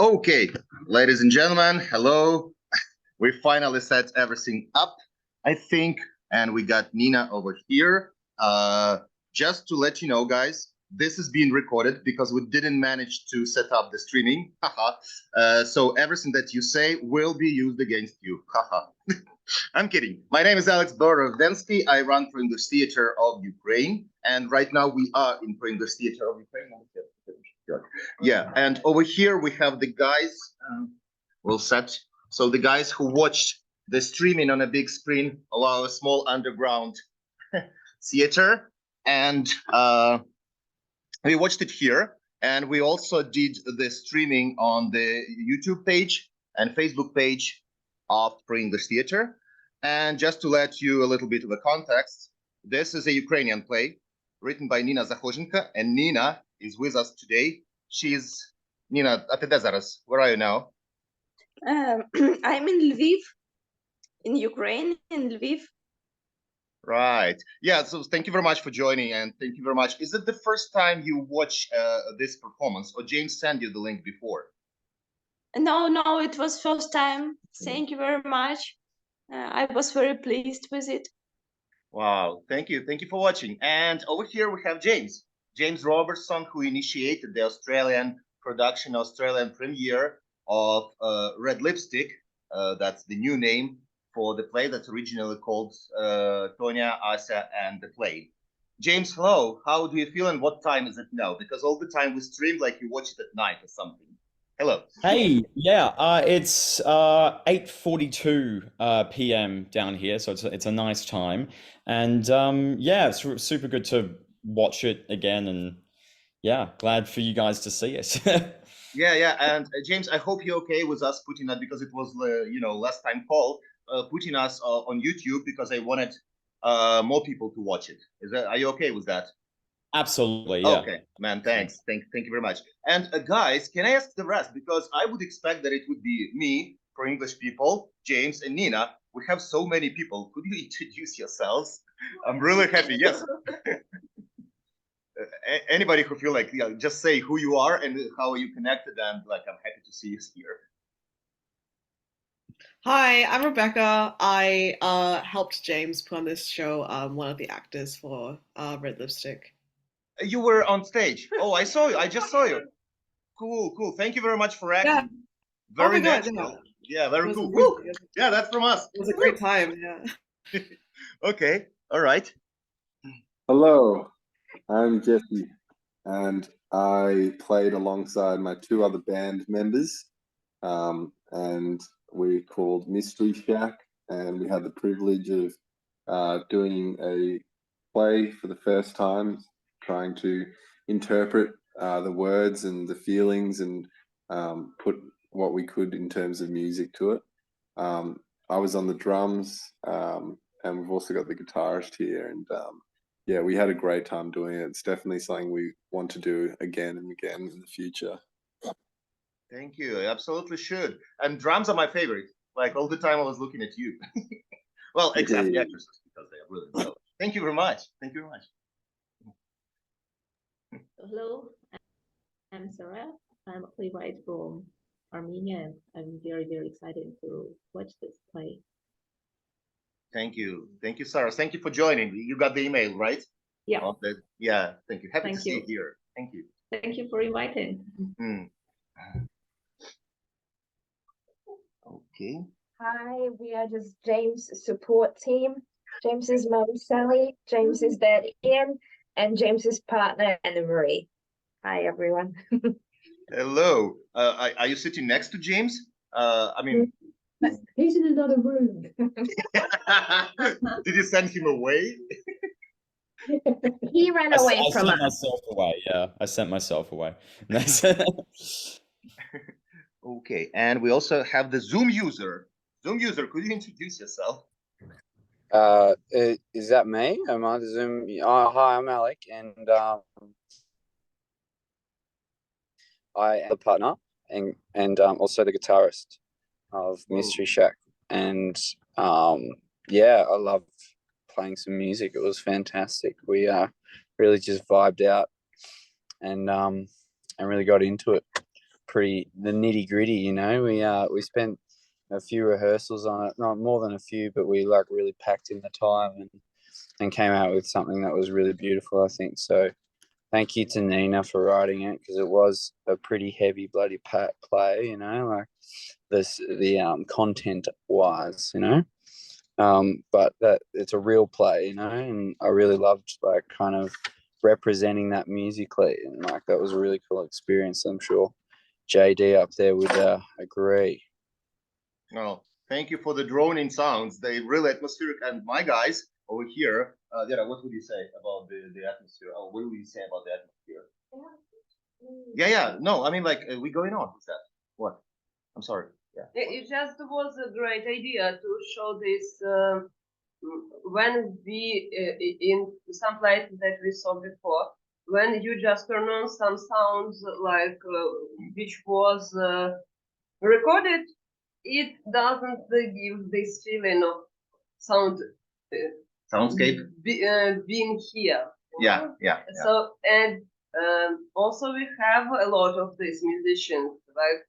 Okay, ladies and gentlemen, hello. We finally set everything up, I think, and we got Nina over here. Just to let you know, guys, this is being recorded because we didn't manage to set up the streaming. So everything that you say will be used against you. I'm kidding. My name is Alex Borovensky. I run ProEnglish Theatre of Ukraine, and right now we are in ProEnglish Theatre of Ukraine. Yeah, and over here we have the guys. We'll set. So the guys who watched the streaming on a big screen of our small underground theater, and we watched it here. And we also did the streaming on the YouTube page and Facebook page of ProEnglish Theatre. And just to let you a little bit of a context, this is a Ukrainian play written by Nina Zakhozhenko, and Nina is with us today. She's Nina. Where are you now? I'm in Lviv, in Ukraine, in Lviv. Right. Yeah. So thank you very much for joining, and thank you very much. Is it the first time you watch this performance, or James sent you the link before? No, it was first time. Thank you very much. I was very pleased with it. Wow. Thank you for watching. And over here we have James Robertson, who initiated the Australian premiere of Red Lipstick. That's the new name for the play that's originally called Tonya, Asa, and the Play. James, hello. How do you feel, and what time is it now? Because all the time we stream like you watch it at night or something. Hello. Hey, yeah, it's 8:42 p.m. down here, so it's a nice time, and yeah, it's super good to watch it again, and yeah, glad for you guys to see it. Yeah, and James, I hope you're okay with us putting that, because it was last time call, putting us on YouTube, because I wanted more people to watch it. Are you okay with that? Absolutely, yeah. Okay, man, thanks. Thank you very much. And guys, can I ask the rest? Because I would expect that it would be me, for English people, James, and Nina. We have so many people. Could you introduce yourselves? I'm really happy. Yes. Anybody who feel like, just say who you are and how are you connected, and like I'm happy to see you here. Hi, I'm Rebecca. I helped James put on this show. One of the actors for Red Lipstick. You were on stage. Oh, I saw you. I just saw you. Cool. Thank you very much for acting. Yeah. Very natural. Yeah, very cool. Yeah, that's from us. It was a great time. Yeah. Okay. All right. Hello, I'm Jesse, and I played alongside my two other band members, and we called Mystery Shack, and we had the privilege of doing a play for the first time, trying to interpret the words and the feelings, and put what we could in terms of music to it. I was on the drums, and we've also got the guitarist here, and yeah, we had a great time doing it. It's definitely something we want to do again and again in the future. Thank you. I absolutely should. And drums are my favorite. Like all the time I was looking at you. Well, except the actresses, because they are really well. Thank you very much. Thank you very much. Hello, I'm Sarah. I'm a playwright from Armenia. I'm very excited to watch this play. Thank you, Sarah. Thank you for joining. You got the email, right? Yeah. Yeah. Thank you. Happy to see you here. Thank you. Thank you for inviting. Okay. Hi, we are just James' support team. James's mum, Sally, James's dad, Ian, and James's partner, Anna Marie. Hi, everyone. Hello. Are you sitting next to James? I mean, he's in another room. Did you send him away? He ran away from us. I sent myself away. Yeah, I sent myself away. Okay, and we also have the Zoom user. Zoom user, could you introduce yourself? Is that me? Am I the Zoom? Hi, I'm Alec, and I am the partner and also the guitarist of Mystery Shack. And yeah, I love playing some music. It was fantastic. We really just vibed out and really got into it. pretty the nitty gritty. You know, we spent a few rehearsals on it, not more than a few, but we like really packed in the time and came out with something that was really beautiful, I think. So thank you to Nina for writing it, because it was a pretty heavy bloody play, you know, like the content wise, you know. But that it's a real play, you know, and I really loved like kind of representing that musically, and like that was a really cool experience. I'm sure JD up there would agree. No, thank you for the droning sounds. They really atmospheric. And my guys over here, what would you say about the atmosphere? Oh, what would you say about the atmosphere? Yeah. No, I mean, like, we going on with that. What? I'm sorry. Yeah. It just was a great idea to show this when we in some places that we saw before, when you just turn on some sounds like which was recorded, it doesn't give this feeling of sound Soundscape being here. Yeah. So and also we have a lot of these musicians. Like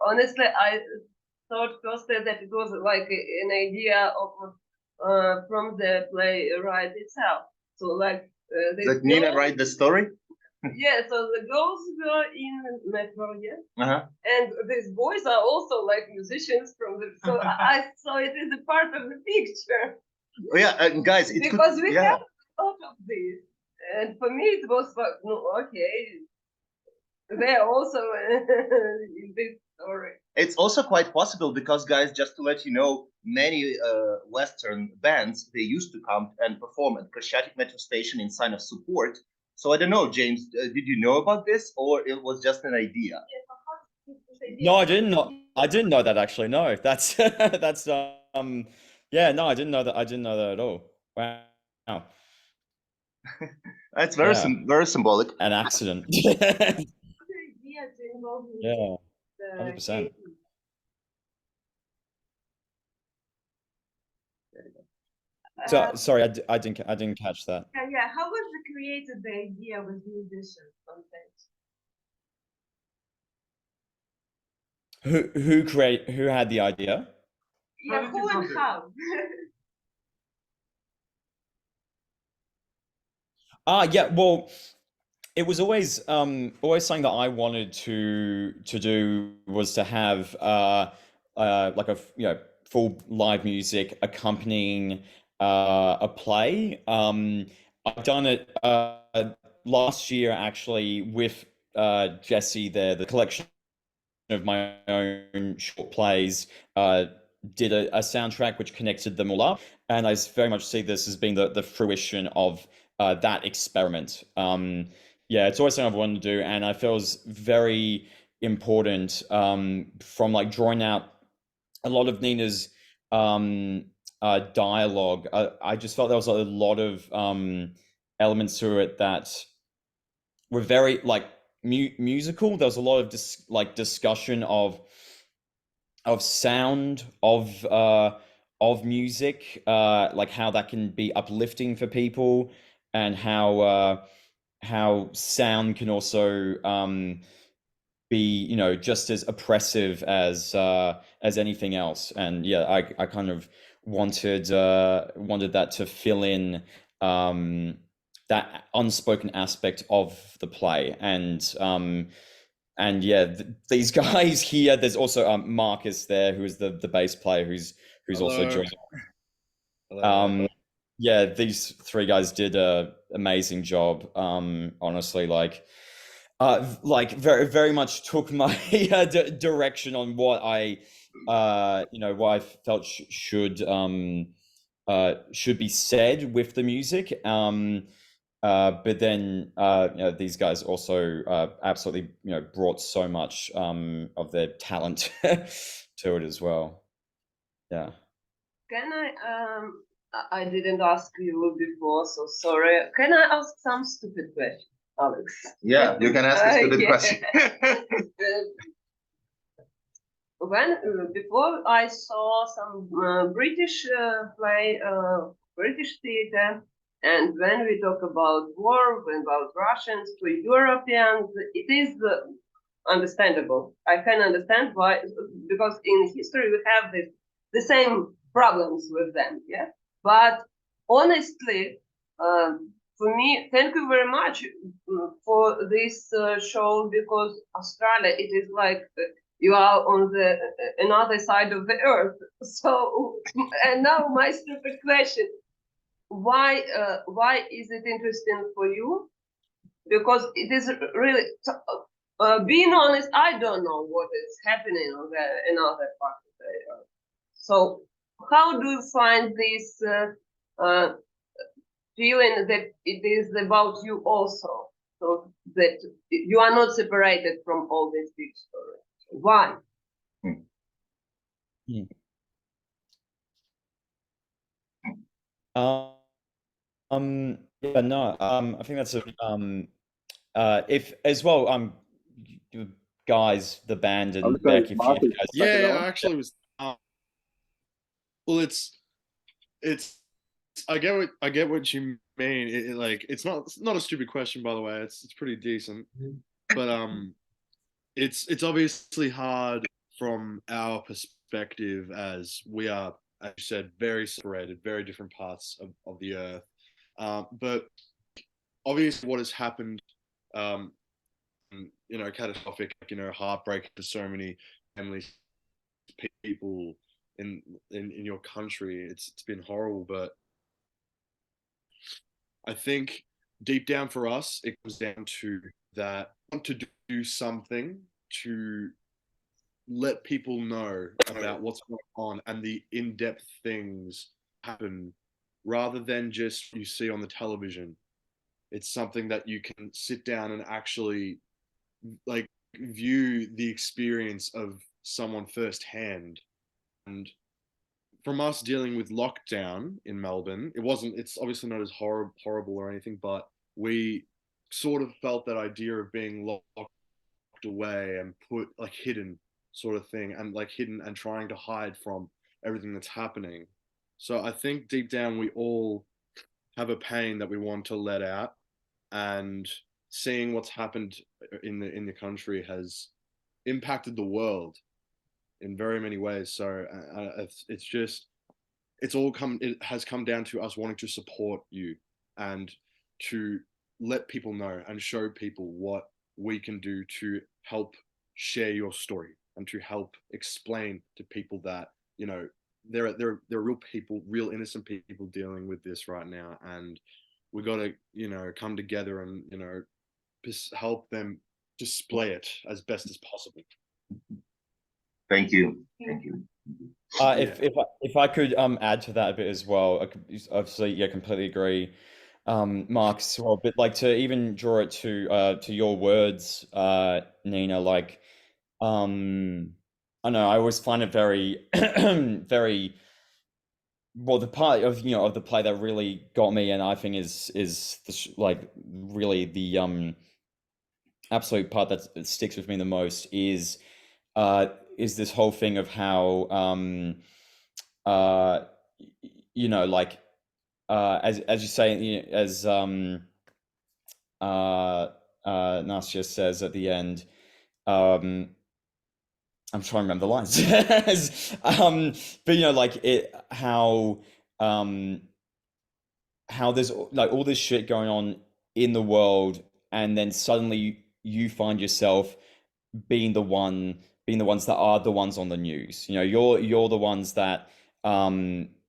honestly, I thought first that it was like an idea of from the playwright itself. So like Did Nina write the story? Yeah, so the girls were in metro, yeah, Uh-huh. and these boys are also like musicians from the. So I saw it as a part of the picture. Oh, yeah, guys, it because could, we yeah. have a lot of this, and for me it was like, no, okay, they're also in this story. It's also quite possible because, guys, just to let you know, many Western bands, they used to come and perform at Khreshchatyk metro station in sign of support. So I don't know, James, did you know about this, or it was just an idea? No, I didn't know. I didn't know that actually. No, that's that's yeah. No, I didn't know that. I didn't know that at all. Wow. That's very very symbolic. An accident. Yeah. 100%. So sorry, I didn't catch that. Yeah. How was the created the idea with musicians on stage? Who had the idea? Yeah, who and how? Yeah, well, it was always something that I wanted to do, was to have like a full live music accompanying a play. I've done it last year actually with Jesse there, the collection of my own short plays, did a soundtrack which connected them all up, and I very much see this as being the fruition of that experiment. Yeah, it's always something I've wanted to do, and I feel it was very important from like drawing out a lot of Nina's dialogue. I just felt there was a lot of elements to it that were very like musical. There was a lot of discussion of sound, of music, like how that can be uplifting for people, and how sound can also be just as oppressive as anything else. And yeah, I kind of wanted that to fill in that unspoken aspect of the play. And yeah, these guys here, there's also Marcus there, who is the bass player, who's also joining. Hello. Yeah, these three guys did a amazing job. Honestly, like very very much took my direction on what I what I felt should be said with the music. But then these guys also absolutely brought so much of their talent to it as well. Yeah. Can I didn't ask you before, so sorry. Can I ask some stupid question, Alex? Yeah, you can ask a stupid question. When before I saw some British play, British theater, and when we talk about war, about Russians to Europeans, it is understandable. I can understand why, because in history we have the same problems with them, yeah. But honestly, for me, thank you very much for this show, because Australia, it is like you are on the another side of the earth. So, and now my stupid question: why is it interesting for you? Because it is really. Being honest, I don't know what is happening on in other parts of the earth. So, how do you find this feeling that it is about you also, so that you are not separated from all these big stories? Why? Yeah, no, I think that's if as well, you guys, the band I and would say Beck, if you Marcus, guys, Yeah, second yeah, on. I actually was. Well, it's. I get what you mean. Like it's not a stupid question, by the way. It's pretty decent, but it's obviously hard from our perspective, as we are, as you said, very separated, very different parts of the earth. But obviously, what has happened, um, catastrophic, heartbreak for so many families, people in your country. It's been horrible, but I think deep down for us, it comes down to that want to do something to let people know about what's going on and the in-depth things happen, rather than just you see on the television. It's something that you can sit down and actually like view the experience of someone firsthand. And from us dealing with lockdown in Melbourne, it's obviously not as horrible or anything, but we sort of felt that idea of being locked away and put like hidden sort of thing, and like hidden and trying to hide from everything that's happening. So I think deep down we all have a pain that we want to let out, and seeing what's happened in the country has impacted the world in very many ways. So it's just it has come down to us wanting to support you and to let people know and show people what we can do to help share your story and to help explain to people that there are real people, real innocent people dealing with this right now, and we got to come together and just help them display it as best as possible. Thank you. Thank you. if I could add to that a bit as well, I could, obviously, yeah, completely agree, Mark, as well. But like to even draw it to your words, Nina, like I know I always find it very very well, the part of the play that really got me, and I think is like really the absolute part that sticks with me the most is this whole thing of how uh like as you say, as Nastya says at the end, I'm trying to remember the lines. But like how there's like all this shit going on in the world, and then suddenly you find yourself being the ones that are the ones on the news. You're the ones that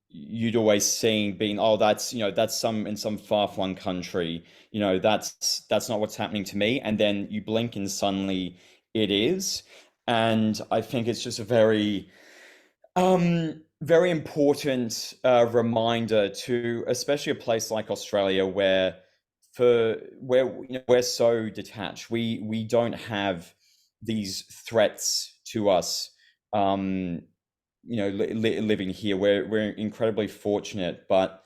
you'd always seen being, oh, that's that's in some far-flung country. That's not what's happening to me. And then you blink and suddenly it is. And I think it's just a very very important reminder to, especially a place like Australia, where we're so detached. We don't have these threats to us. Living here, we're incredibly fortunate, but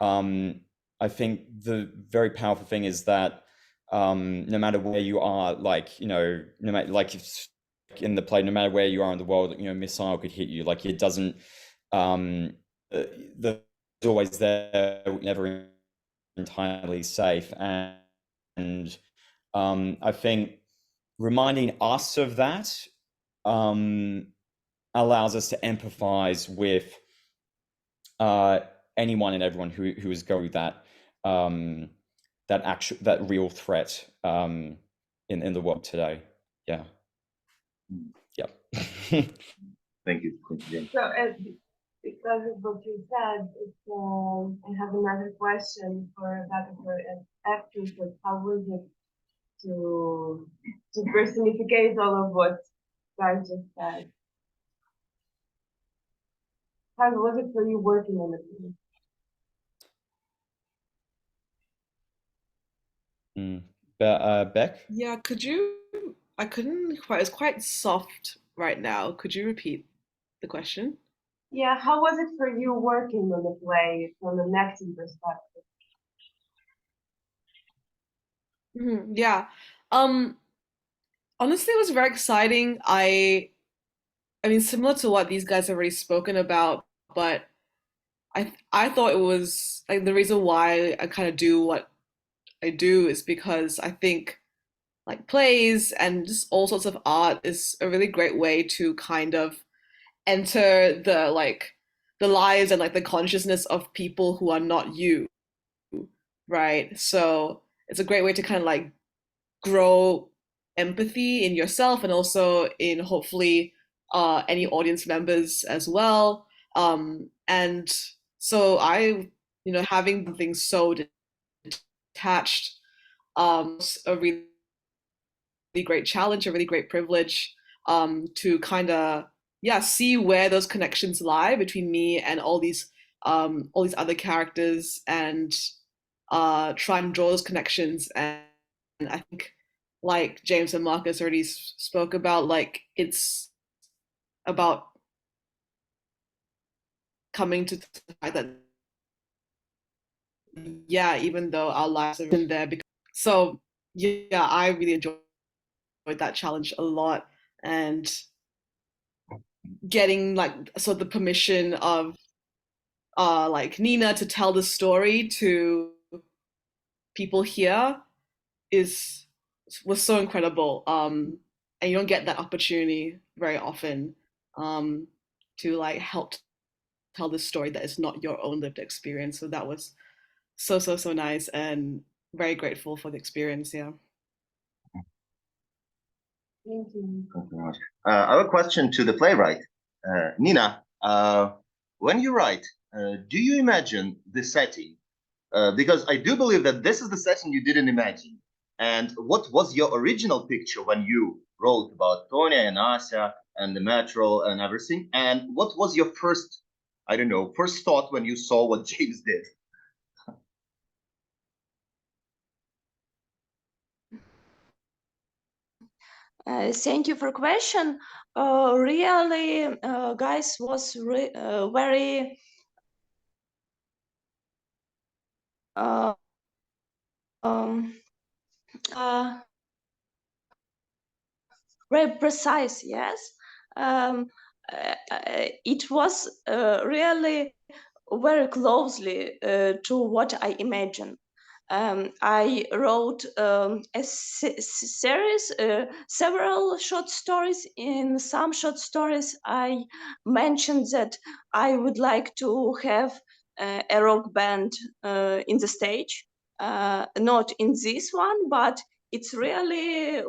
I think the very powerful thing is that no matter where you are, like no matter, like if in the play, no matter where you are in the world, missile could hit you. Like it doesn't. The always there, never entirely safe, and I think reminding us of that allows us to empathize with anyone and everyone who is going through that real threat in the world today. Yeah. Yep. Thank you. James. So, because of what you said, I have another question for Rebecca for actresses. How was it to personificate all of what guys just said? How was it for you working on it? Beck? Yeah, could you? I couldn't quite. It's quite soft right now. Could you repeat the question? Yeah, how was it for you working on the play from an acting perspective? Yeah. Honestly, it was very exciting. I mean, similar to what these guys have already spoken about, but I thought it was like the reason why I kind of do what I do is because I think like plays and just all sorts of art is a really great way to kind of enter the lives and like the consciousness of people who are not you, right? So it's a great way to kind of like grow empathy in yourself and also in hopefully any audience members as well. And so having something so detached, a really great challenge, a really great privilege to kind of see where those connections lie between me and all these other characters and try and draw those connections. And I think like James and Marcus already spoke about, like it's about coming to the fact that even though our lives have been there, so I really enjoyed that challenge a lot, and getting the permission of like Nina to tell the story to people here was so incredible. And you don't get that opportunity very often to like help tell the story that is not your own lived experience. So that was so nice, and very grateful for the experience. Yeah. Thank you. Thank you very much. I have a question to the playwright. Nina, when you write, do you imagine the setting? Because I do believe that this is the setting you didn't imagine. And what was your original picture when you wrote about Tonya and Asya and the metro and everything? And what was your first thought when you saw what James did? Thank you for question. Really, guys, was very very precise. Yes, it was really very closely to what I imagined. I wrote a series, several short stories. In some short stories, I mentioned that I would like to have a rock band in the stage. Not in this one, but it's really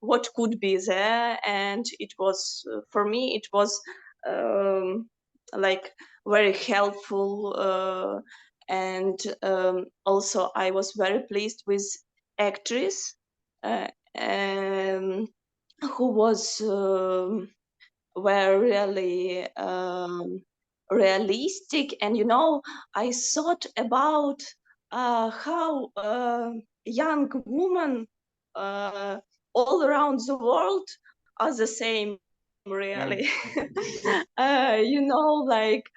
what could be there. And it was, for me, it was like very helpful. And also I was very pleased with actress who was were really realistic. And I thought about how young women all around the world are the same, really. Like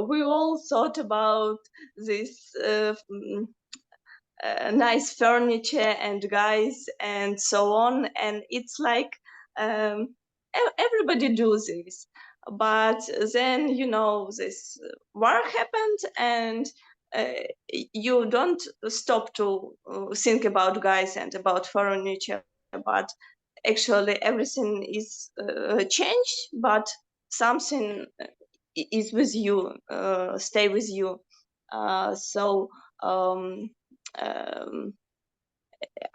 we all thought about this nice furniture and guys and so on, and it's like everybody do this. But then this war happened, and you don't stop to think about guys and about furniture, but actually everything is changed, but something is with you, stay with you. So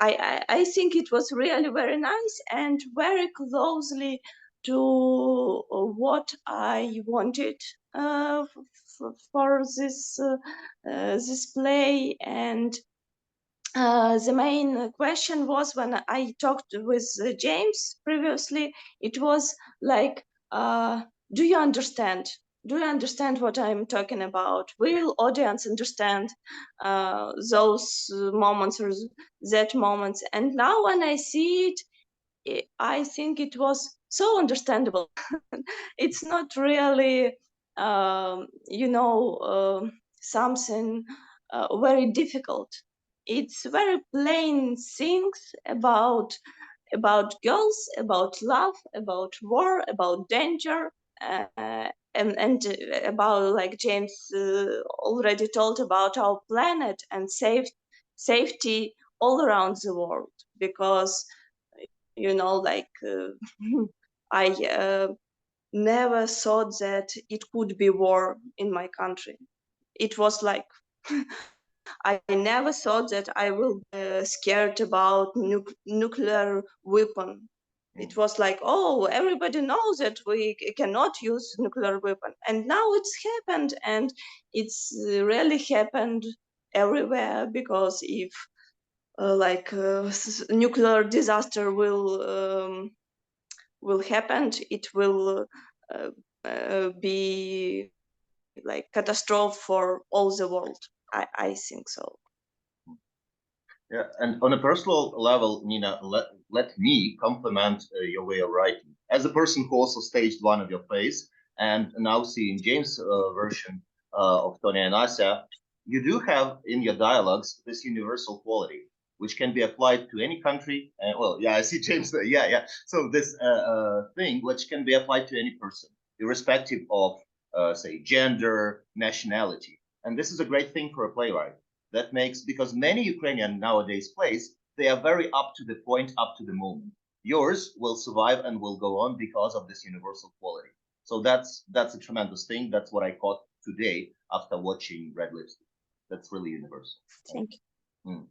I think it was really very nice and very closely to what I wanted for this play. And the main question was, when I talked with James previously, it was like, do you understand? Do you understand what I'm talking about? Will audience understand those moments or that moments? And now when I see it, I think it was so understandable. It's not really, something very difficult. It's very plain things about girls, about love, about war, about danger, and about, like James already told, about our planet and safety all around the world. Because I never thought that it could be war in my country. It was like I never thought that I will be scared about nuclear weapon. It was like, oh, everybody knows that we cannot use nuclear weapon, and now it's happened, and it's really happened everywhere. Because if nuclear disaster will happen, it will be like catastrophe for all the world. I think so. Yeah, and on a personal level, Nina, let me compliment your way of writing. As a person who also staged one of your plays, and now seeing James' version of Tony and Asya, you do have in your dialogues this universal quality, which can be applied to any country. Well, yeah, I see James. Yeah. So this thing, which can be applied to any person, irrespective of, say, gender, nationality. And this is a great thing for a playwright. That makes, because many Ukrainian nowadays plays, they are very up to the point, up to the moment. Yours will survive and will go on because of this universal quality. So that's a tremendous thing. That's what I caught today after watching Red Lipstick. That's really universal. Thank you. Mm.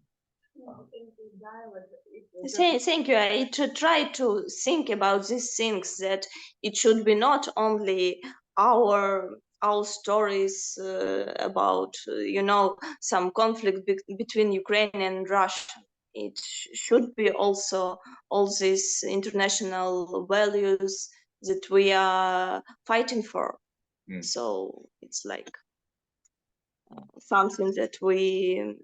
Thank you. I try to think about these things, that it should be not only our stories about some conflict between Ukraine and Russia. It should be also all these international values that we are fighting for. So it's like something that we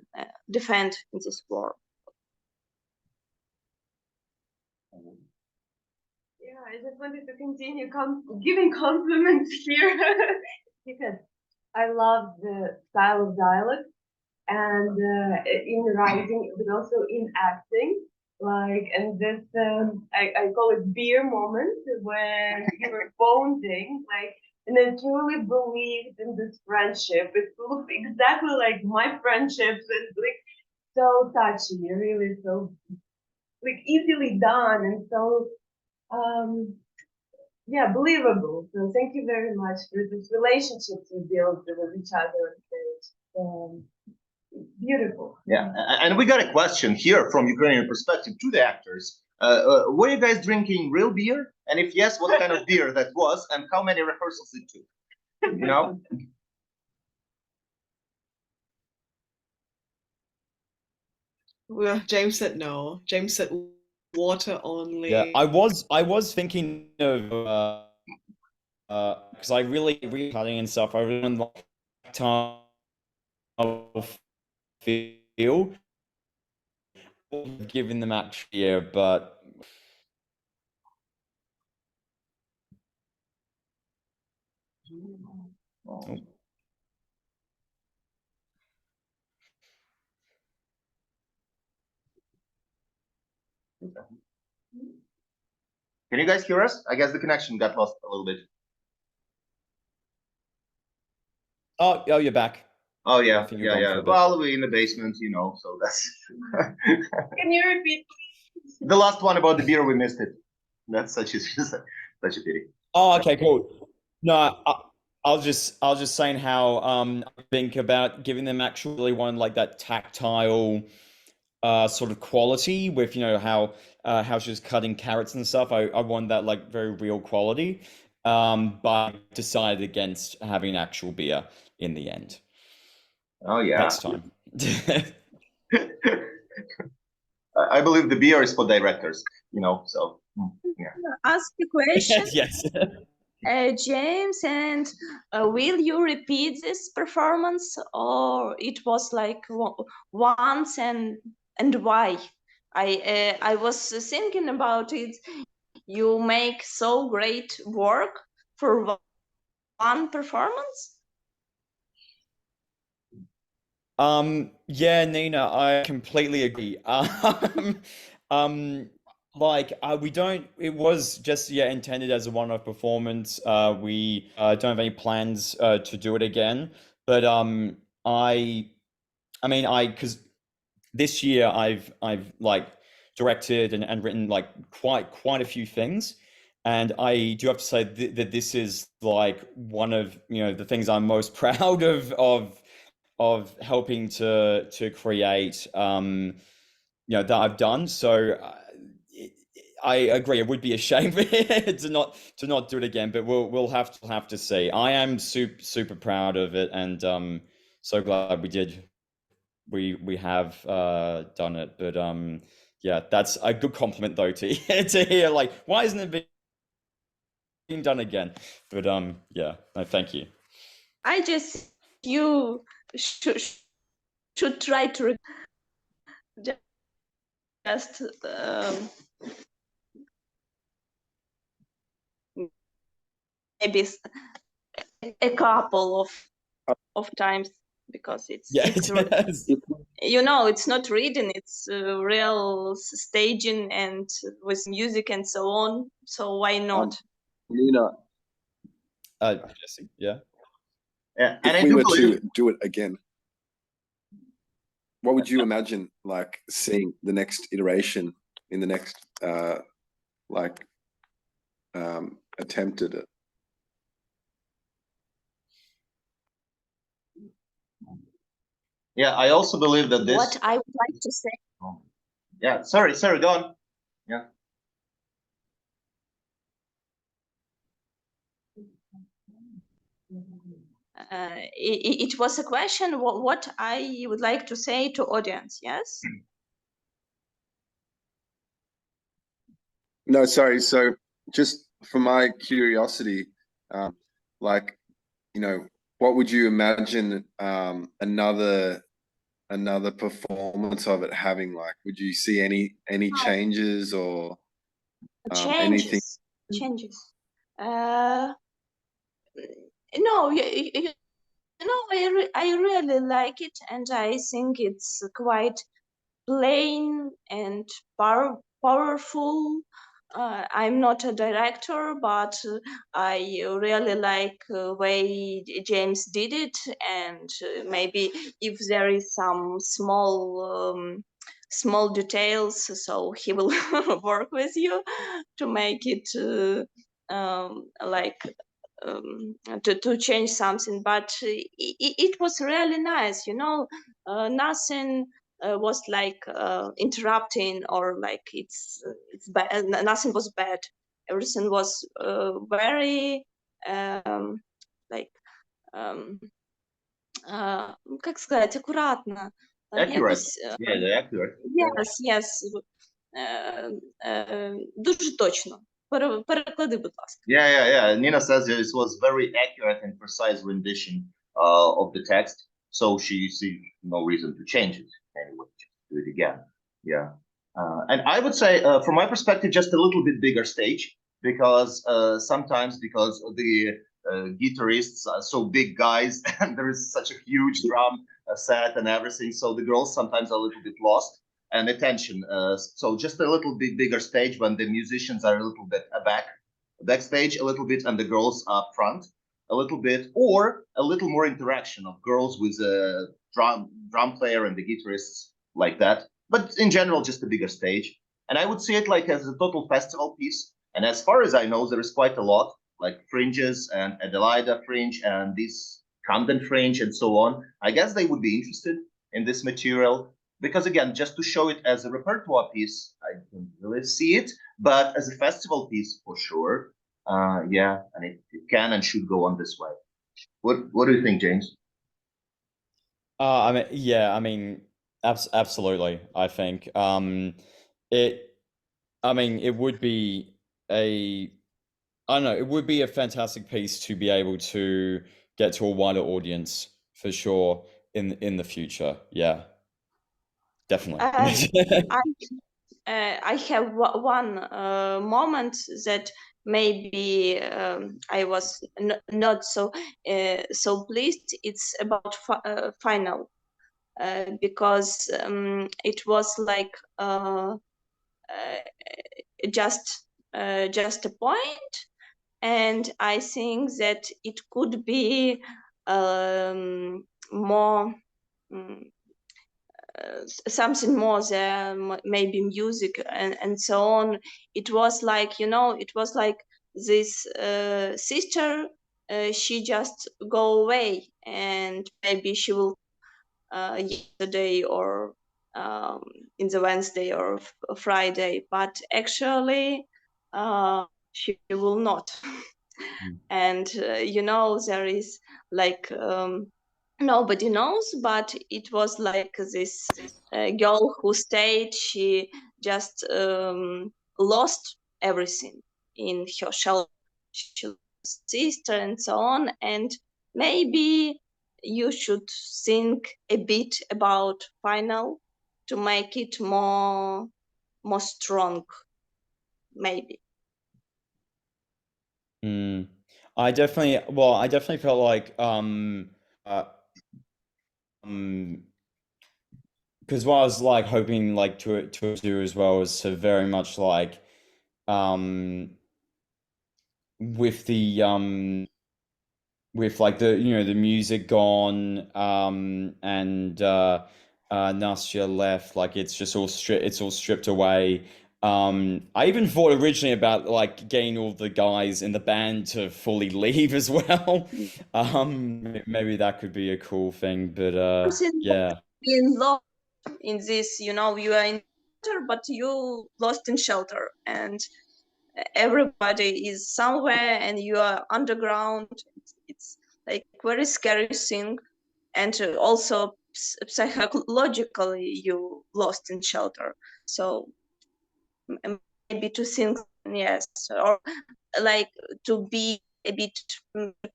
defend in this war. Yeah, I just wanted to continue giving compliments here because I love the style of dialogue and in writing, but also in acting. And this, I call it beer moment, when you were bonding, and I truly believed in this friendship. It looked exactly like my friendships, and so touchy, really, so easily done, and so believable. So thank you very much for this relationship you built with each other on stage. Beautiful. Yeah, and we got a question here from Ukrainian perspective to the actors. Were you guys drinking real beer? And if yes, what kind of beer that was, and how many rehearsals it took? You know? Well, James said no. James said water only. Yeah, I was thinking of because I really cutting and stuff. I really like time of feel given the match here, but Can you guys hear us? I guess the connection got lost a little bit. Oh, you're back. Oh yeah, think you're gone for a bit. Well, we're in the basement, so that's. Can you repeat, please? The last one about the beer, we missed it. That's such a pity. Oh, okay, cool. No, I was just saying how I think about giving them actually one like that tactile sort of quality with how she's cutting carrots and stuff. I want that like very real quality. But I decided against having actual beer in the end. Oh yeah. Next time. I believe the beer is for directors, so yeah. Ask a question, Yes. James, and will you repeat this performance, or it was like once, and why? I was thinking about it. You make so great work for one performance. Yeah, Nina, I completely agree. Like we don't. It was just intended as a one-off performance. We don't have any plans to do it again. But because this year I've like directed and written like quite a few things, and I do have to say that this is like one of the things I'm most proud of helping to create that I've done. So I agree, it would be a shame to not do it again, but we'll have to see. I am super proud of it, and so glad we have done it. But yeah, that's a good compliment though to hear, like, why isn't it being done again? But yeah, no, thank you. You should try to just maybe a couple of times, because it's it's not reading, it's real staging and with music and so on. So why not? Nina, Jesse, yeah. Yeah, if we were to do it again, what would you imagine like seeing the next iteration in the next attempt at it? Yeah, I also believe that this. What I would like to say. Yeah, sorry, go on. Yeah. It was a question what I would like to say to audience. Yes. No, sorry. So just for my curiosity, like, what would you imagine another performance of it having? Like, would you see any changes or anything? Changes. No, I really like it, and I think it's quite plain and powerful. I'm not a director, but I really like the way James did it, and maybe if there is some small details, so he will work with you to make it to change something. But it was really nice, nothing was like interrupting, or like it's bad. Nothing was bad. Everything was very like как сказать, аккуратно. Accurate. Yeah, accurate. Yes. Дуже точно. Переклади, будь ласка. Yeah. Nina says it was very accurate and precise rendition of the text, so she sees no reason to change it anyway. Just do it again. Yeah. And I would say, from my perspective, just a little bit bigger stage, because sometimes because the guitarists are so big guys and there is such a huge drum set and everything, so the girls sometimes are a little bit lost and attention. So just a little bit bigger stage when the musicians are a little bit backstage a little bit, and the girls are up front a little bit, or a little more interaction of girls with a drum player and the guitarists, like that. But in general, just a bigger stage. And I would see it like as a total festival piece. And as far as I know, there is quite a lot, like Fringes and Adelaida Fringe and this Camden Fringe and so on. I guess they would be interested in this material because, again, just to show it as a repertoire piece, I don't really see it, but as a festival piece, for sure. Yeah, and it can and should go on this way. What do you think, James? I mean, yeah, I mean, absolutely. I think it. I mean, it would be a. I don't know. It would be a fantastic piece to be able to get to a wider audience for sure in the future. Yeah, definitely. I have one moment that maybe I was not so so pleased. It's about final because it was like just a point, and I think that it could be more. Something more there, maybe music and so on. It was like, you know, it was like this sister, she just go away, and maybe she will yesterday or in the Wednesday or Friday, but actually she will not. And you know, there is like nobody knows, but it was like this girl who stayed, she just lost everything in her shelter, she lost sister and so on. And maybe you should think a bit about final to make it more strong, maybe. I definitely felt like because what I was like hoping like to do as well was to very much like with the with like the, you know, the music gone and Nastya left, like it's just all stripped away. I even thought originally about like getting all the guys in the band to fully leave as well. Maybe that could be a cool thing, but yeah. Being lost in this, you know, you are in shelter, but you lost in shelter, and everybody is somewhere, and you are underground. It's like very scary thing, and also psychologically you lost in shelter. So maybe to think, yes, or like to be a bit,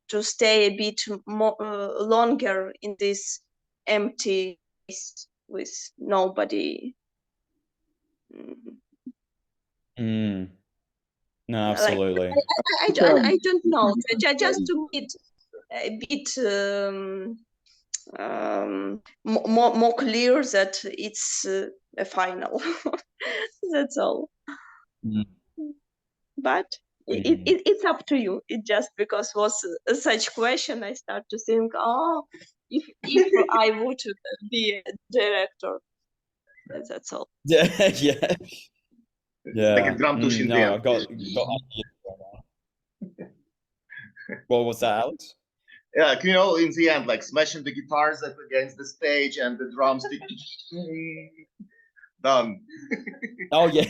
to stay a bit more longer in this empty space with nobody. No, absolutely. Like, I don't know, just to be a bit more clear that it's a final. That's all. But it's up to you. It just because was such question, I start to think, oh, if I would be a director, that's all. Yeah, yeah. Yeah. Like a drum tush in the No, end. I've got ideas right now. What was that, Alex? Yeah, you know, in the end, like smashing the guitars up against the stage and the drums. Done. Oh yeah.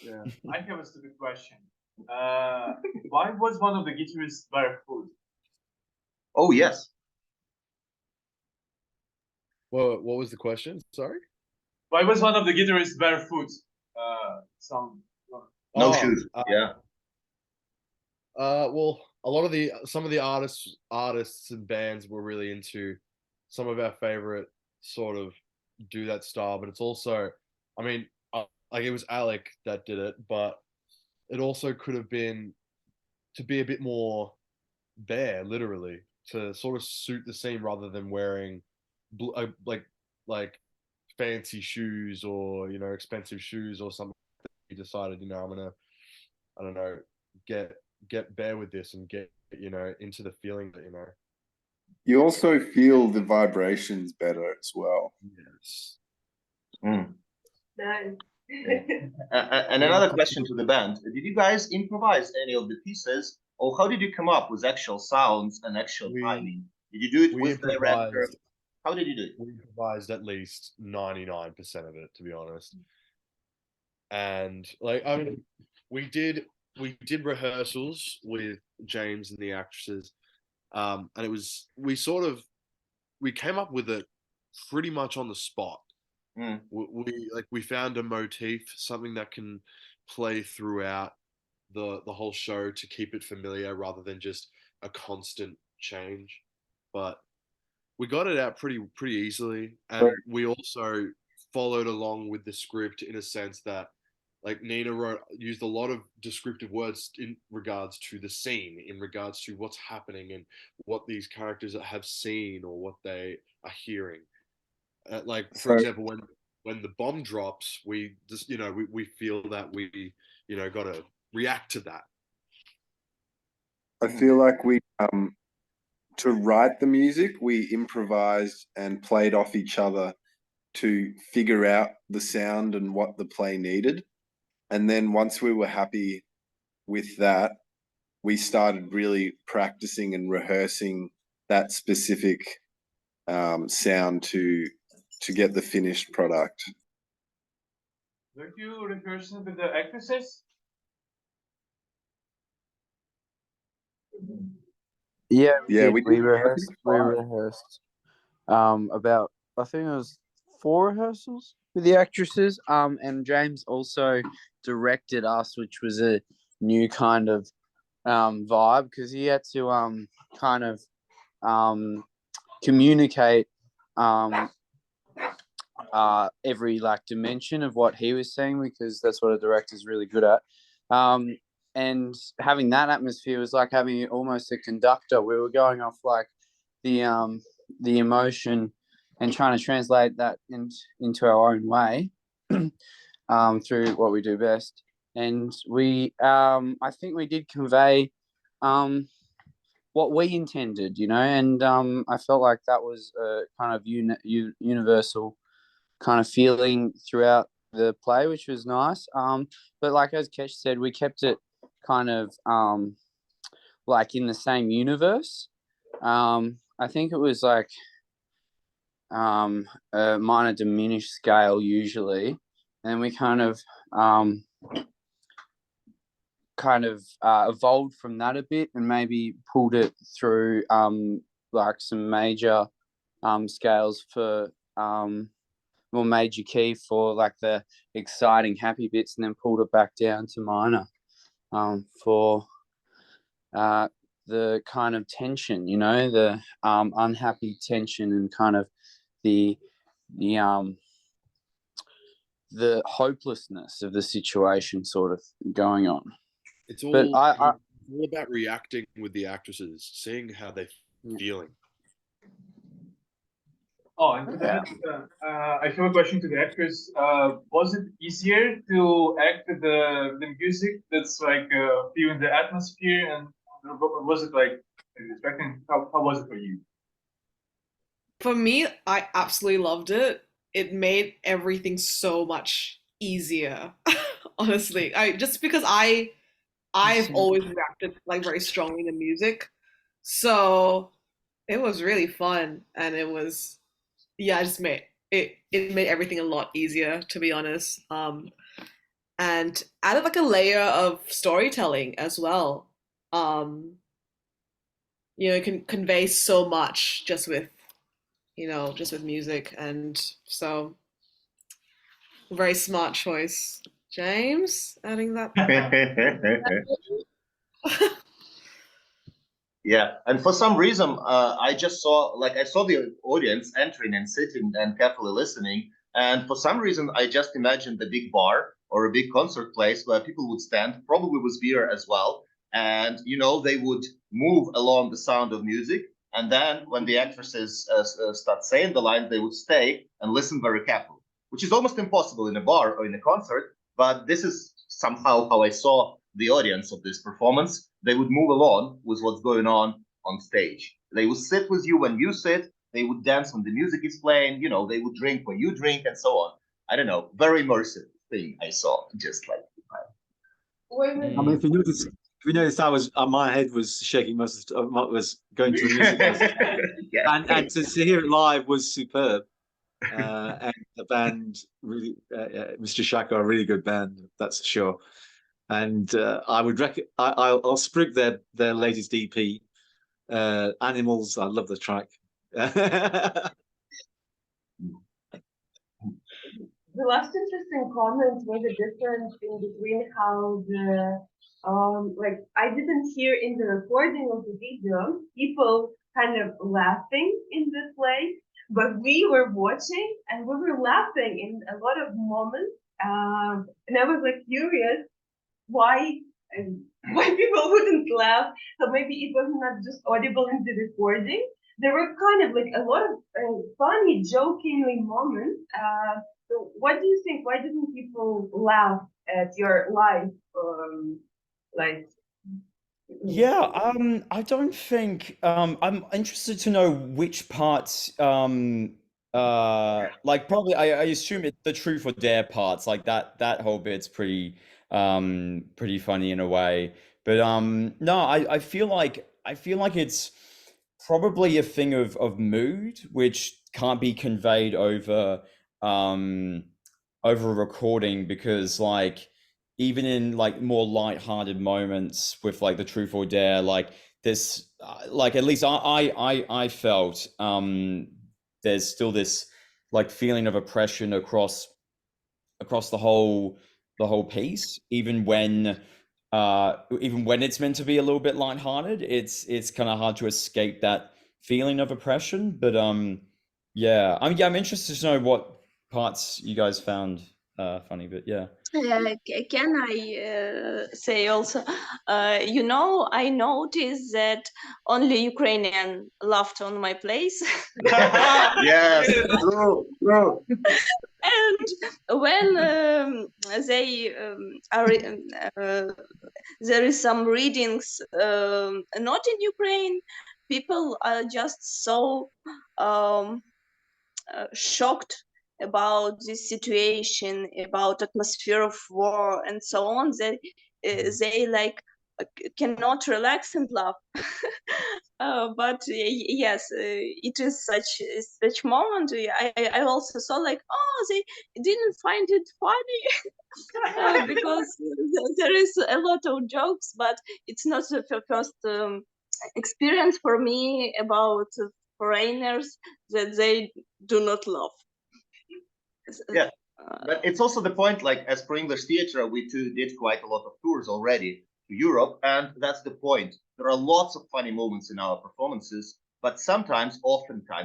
Yeah. I have a stupid question. Why was one of the guitarists barefoot? Oh yes. What was the question? Sorry. Why was one of the guitarists barefoot? No shoes. Yeah. Well, some of the artists and bands were really into some of our favorite sort of do that style, but it's also, I mean, like it was Alec that did it, but it also could have been to be a bit more bare, literally, to sort of suit the scene rather than wearing like fancy shoes or, you know, expensive shoes or something. He decided, you know, I'm gonna, I don't know, get bare with this and get, you know, into the feeling that, you know. You also feel the vibrations better as well. Yes. Nice. And another question to the band: did you guys improvise any of the pieces, or how did you come up with actual sounds and actual timing? Did you do it we with the director? improvised. How did you do it? We improvised at least 99% of it, to be honest. And like, I mean, we did rehearsals with James and the actresses, and it was we came up with it pretty much on the spot. We found a motif, something that can play throughout the whole show to keep it familiar rather than just a constant change. But we got it out pretty easily, and we also followed along with the script in a sense that, like, Nina used a lot of descriptive words in regards to the scene, in regards to what's happening and what these characters have seen or what they are hearing. Like, for example, when the bomb drops, we just, we feel that we, got to react to that. I feel like we, to write the music, we improvised and played off each other to figure out the sound and what the play needed. And then once we were happy with that, we started really practicing and rehearsing that specific sound to get the finished product. Were you rehearsing with the actresses? Yeah, we rehearsed. We rehearsed about, I think it was 4 rehearsals with the actresses. And James also directed us, which was a new kind of vibe, because he had to kind of communicate every like dimension of what he was saying, because that's what a director's really good at. And having that atmosphere was like having almost a conductor. We were going off like the emotion and trying to translate that into our own way through what we do best. And we, I think we did convey what we intended, and I felt like that was a kind of universal kind of feeling throughout the play, which was nice. But like as Kesh said, we kept it kind of like in the same universe. I think it was like a minor diminished scale usually, and we kind of evolved from that a bit and maybe pulled it through like some major scales for more major key for like the exciting happy bits, and then pulled it back down to minor for the kind of tension, the unhappy tension and kind of the hopelessness of the situation sort of going on. It's all about reacting with the actresses, seeing how they're feeling. Oh, and I have a question to the actors. Was it easier to act with the music that's like feeling the atmosphere, and was it like expecting? How was it for you? For me, I absolutely loved it. It made everything so much easier. Honestly, just because I've always reacted like very strongly to music, so it was really fun, and it was. Yeah, it made everything a lot easier, to be honest. And added like a layer of storytelling as well. It can convey so much just with music, and so very smart choice, James, adding that. Yeah, and for some reason, I saw the audience entering and sitting and carefully listening, and for some reason, I just imagined a big bar or a big concert place where people would stand, probably with beer as well, and they would move along the sound of music, and then when the actresses start saying the lines, they would stay and listen very carefully, which is almost impossible in a bar or in a concert, but this is somehow how I saw the audience of this performance. They would move along with what's going on stage. They would sit with you when you sit. They would dance when the music is playing. They would drink when you drink, and so on. I don't know, very immersive thing I saw. Just like, I mean, if you noticed, my head was shaking most of was going to the music, yeah. and to hear it live was superb. And the band really, Mr. Shaka, a really good band, that's for sure. And I would I'll sprig their latest EP, Animals. I love the track. The last interesting comment was a difference in between how the like I didn't hear in the recording of the video people kind of laughing in the play, but we were watching and we were laughing in a lot of moments, and I was like curious why people wouldn't laugh. So maybe it was not just audible in the recording. There were kind of like a lot of funny, jokingly moments. So what do you think? Why didn't people laugh at your live, like? Yeah, I don't think I'm interested to know which parts like probably I assume it's the truth or dare parts, like that whole bit's pretty funny in a way. But no, I feel like it's probably a thing of mood which can't be conveyed over a recording, because like even in like more light-hearted moments with like the truth or dare, like this like at least I felt there's still this like feeling of oppression across the whole piece, even when it's meant to be a little bit lighthearted. It's kind of hard to escape that feeling of oppression. But yeah, I'm interested to know what parts you guys found funny. But yeah. Can I say also, I noticed that only Ukrainian laughed on my place. Yes, true. And when they there is some readings not in Ukraine, people are just so shocked about this situation, about atmosphere of war and so on. They like cannot relax and laugh. But yes, it is such moment. I also saw like, oh, they didn't find it funny because there is a lot of jokes, but it's not the first experience for me about foreigners that they do not love. Yeah, but it's also the point, like as ProEnglish Theatre, we too did quite a lot of tours already to Europe, and that's the point. There are lots of funny moments in our performances, but oftentimes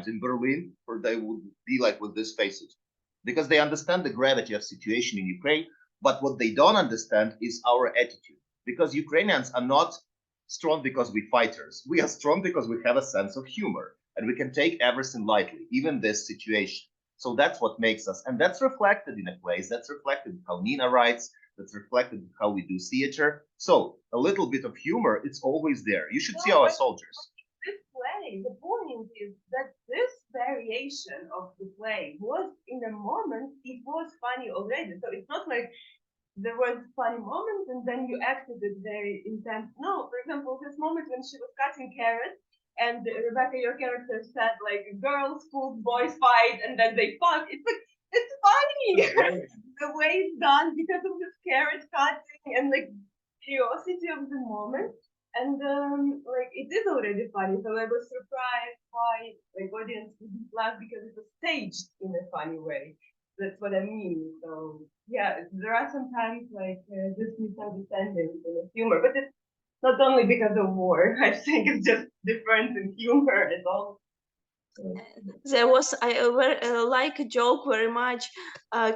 in Berlin, where they would be like with these faces, because they understand the gravity of situation in Ukraine, but what they don't understand is our attitude, because Ukrainians are not strong because we're fighters. We are strong because we have a sense of humor, and we can take everything lightly, even this situation. So that's what makes us, and that's reflected in the plays, that's reflected in how Nina writes, that's reflected in how we do theater. So a little bit of humor, it's always there. You should see our soldiers. This play, the point is that this variation of the play was in a moment, it was funny already. So it's not like there was funny moments and then you acted it very intense. No, for example, this moment when she was cutting carrots, and Rebecca, your character said like girls, schools, boys fight, and then they fuck. It's like it's funny the way it's done because of this carrot cutting and like curiosity of the moment. And like it is already funny. So I was surprised why like audience didn't laugh because it was staged in a funny way. That's what I mean. So yeah, there are sometimes like this misunderstanding in the humor, but it's not only because of war. I think it's just difference in humor at all. There was I like a joke very much.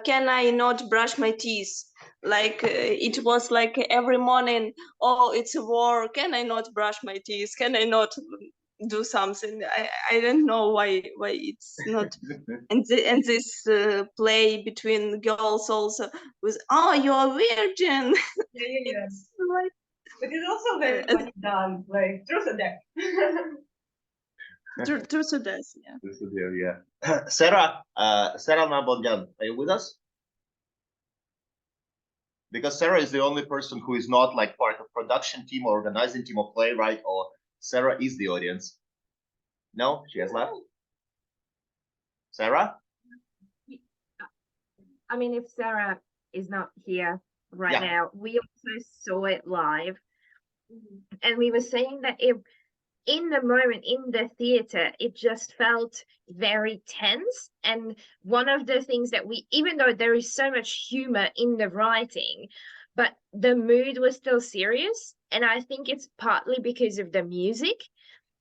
Can I not brush my teeth? Like it was like every morning. Oh, it's a war. Can I not brush my teeth? Can I not do something? I don't know why it's not. And this play between girls also with, oh, you're a virgin. Yeah. Like, but it's also very funny done, like truth or dare. Truth or dare, yeah. Truth or dare, yeah. Sarah Nabonyan, are you with us? Because Sarah is the only person who is not like part of production team or organizing team or playwright, or Sarah is the audience. No, she has left. Sarah? I mean, if Sarah is not here right Yeah. now, we also saw it live. And we were saying that if in the moment in the theater, it just felt very tense. And one of the things that we, even though there is so much humor in the writing, but the mood was still serious. And I think it's partly because of the music.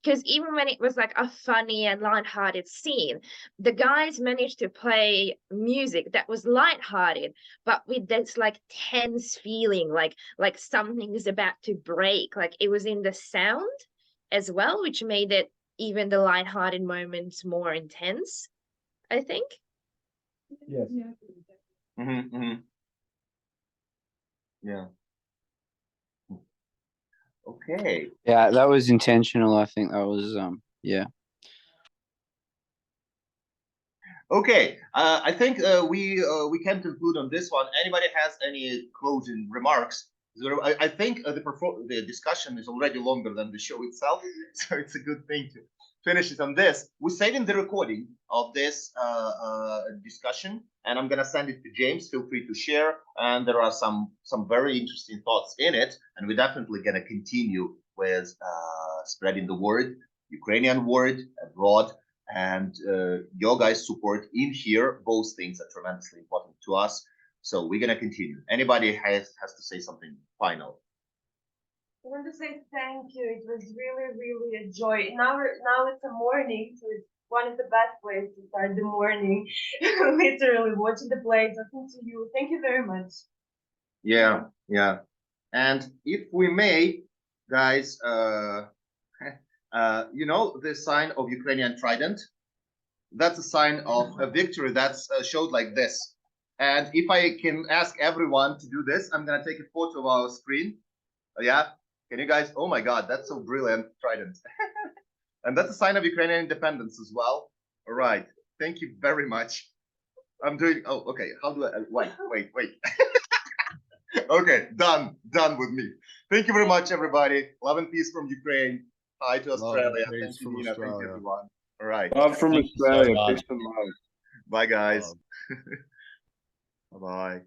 Because even when it was like a funny and lighthearted scene, the guys managed to play music that was lighthearted, but with this like tense feeling, like something is about to break. Like it was in the sound as well, which made it even the lighthearted moments more intense, I think. Yes. Yeah. Okay. Yeah, that was intentional. I think that was yeah. Okay. I think we can conclude on this one. Anybody has any closing remarks? I think the discussion is already longer than the show itself, so it's a good thing to finish it on this. We're saving the recording of this discussion, and I'm gonna send it to James. Feel free to share. And there are some very interesting thoughts in it, and we're definitely gonna continue with spreading the word, Ukrainian word abroad, and your guys' support in here. Both things are tremendously important to us. So we're gonna continue. Anybody has to say something final? I want to say thank you. It was really a joy. Now it's a morning, so it's one of the best ways to start the morning. Literally watching the play, talking to you. Thank you very much. Yeah. And if we may, guys, you know the sign of Ukrainian trident? That's a sign of a victory that's showed like this. And if I can ask everyone to do this, I'm gonna take a photo of our screen. Yeah, can you guys? Oh my God, that's so brilliant, trident. And that's a sign of Ukrainian independence as well. All right, thank you very much. I'm doing. Oh, okay. How do I? Wait. Okay, done with me. Thank you very much, everybody. Love and peace from Ukraine. Hi to Australia. Thank you, Nina. Thank you, everyone. All right. Love from Thank you so Australia. much. Peace and love. Bye, guys. Bye-bye.